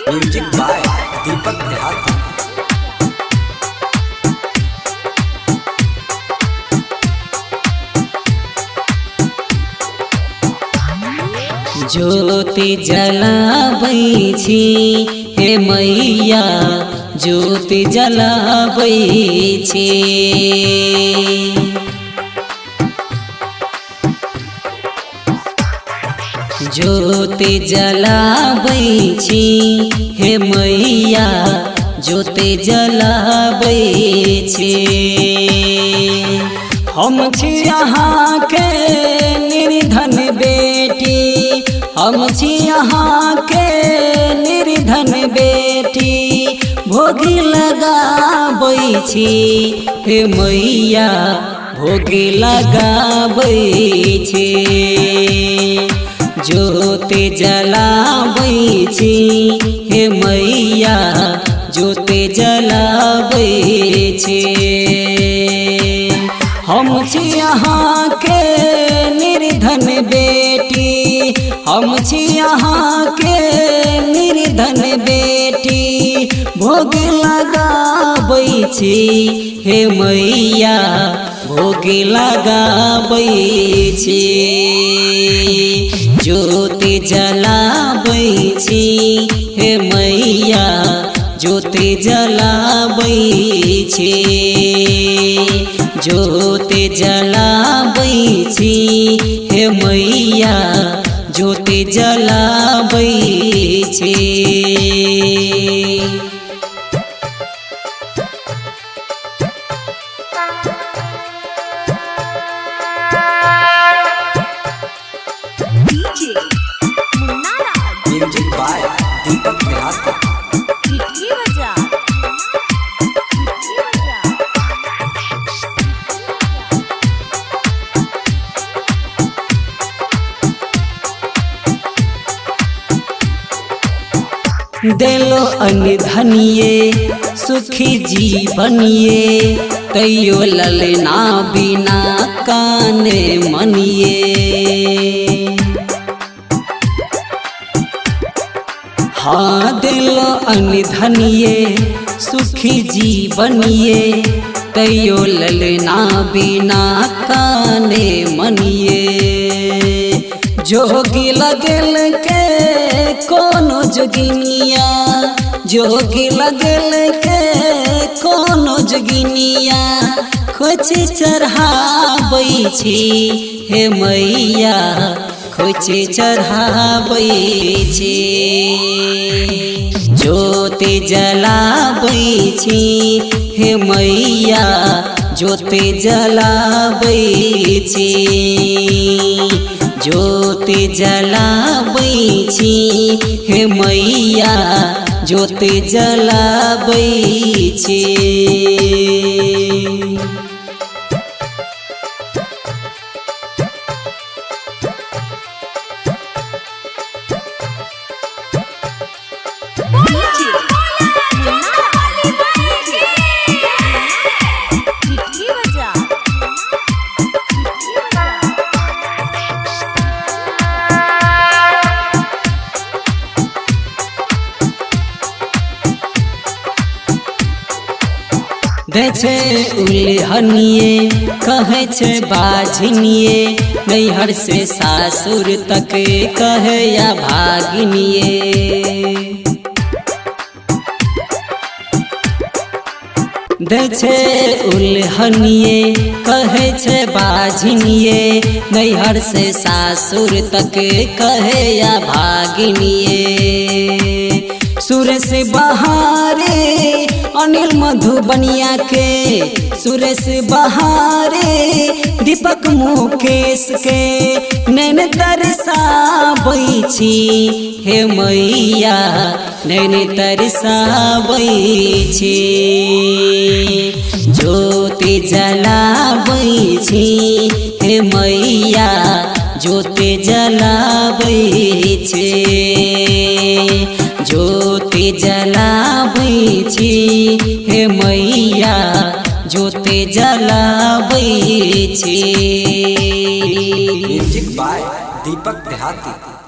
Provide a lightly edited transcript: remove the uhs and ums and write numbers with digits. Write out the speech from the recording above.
Music by दीपक देहाती। ज्योति जलाबै छी हे मैया, ज्योति जलाबै छी। ज्योति जलाबै छी हे मैया, ज्योति जलाबै छी। हम छी अहाँ के निर्धन बेटी, हम छी अहाँ के निर्धन बेटी। भोगी लगाबै छी हे मैया, भोगी लगाबै छी। ज्योति जलाबै छी हे मैया, ज्योति जलाबै छी। हम छी अहाँ के निर्धन बेटी, हम छी अहाँ के निर्धन बेटी। भोग लगाबै छी हे मैया, भोग लगाबै छी। ज्योति जलाबै छी हे मैया, ज्योति जलाबै छी। ज्योति जलाबै छी हे मैया, ज्योति जलाबै छी। म्यूजिक बाय दीपक देहाती। देलो अनधनिये सुखी जीवनिये, तैयो ललना बिना काने मनिए। हाँ देलो अनधनिये सुखी जीवनिये, तैयो ललना बिना काने मनिए। जोगी लगल के कोनो जोगिनिया, जोगी लगल के कोनो जोगिनिया। खोच चढ़ाबै छी हे मैया, खोच चढ़ाबै छी। ज्योति जलाबै छी हे मैया, ज्योति जलाबै छी। ज्योति जलाबै छी हे मैया, ज्योति जलाबै छी। दै छै उल्हनिये, कहै छै बाझनिये। नैहर से सासुर तक कहे या भागिनिये। दै छै उल्हनिये, कहै छै बाझनिये। नैहर से सासुर तक कहे या भागिनिये। सुरेश बहारे अनिल मधुबनिया के, सुरेश बहारे दीपक मुकेश के। नैन तरसाबै छी हे मैया, नैन तरसाबै छी। ज्योति जलाबै छी हे मैया, ज्योति जलाबै छी। ज्योति जलाबै छी हे मैया, ज्योति जलाबै छी। म्यूजिक बाय दीपक देहाती।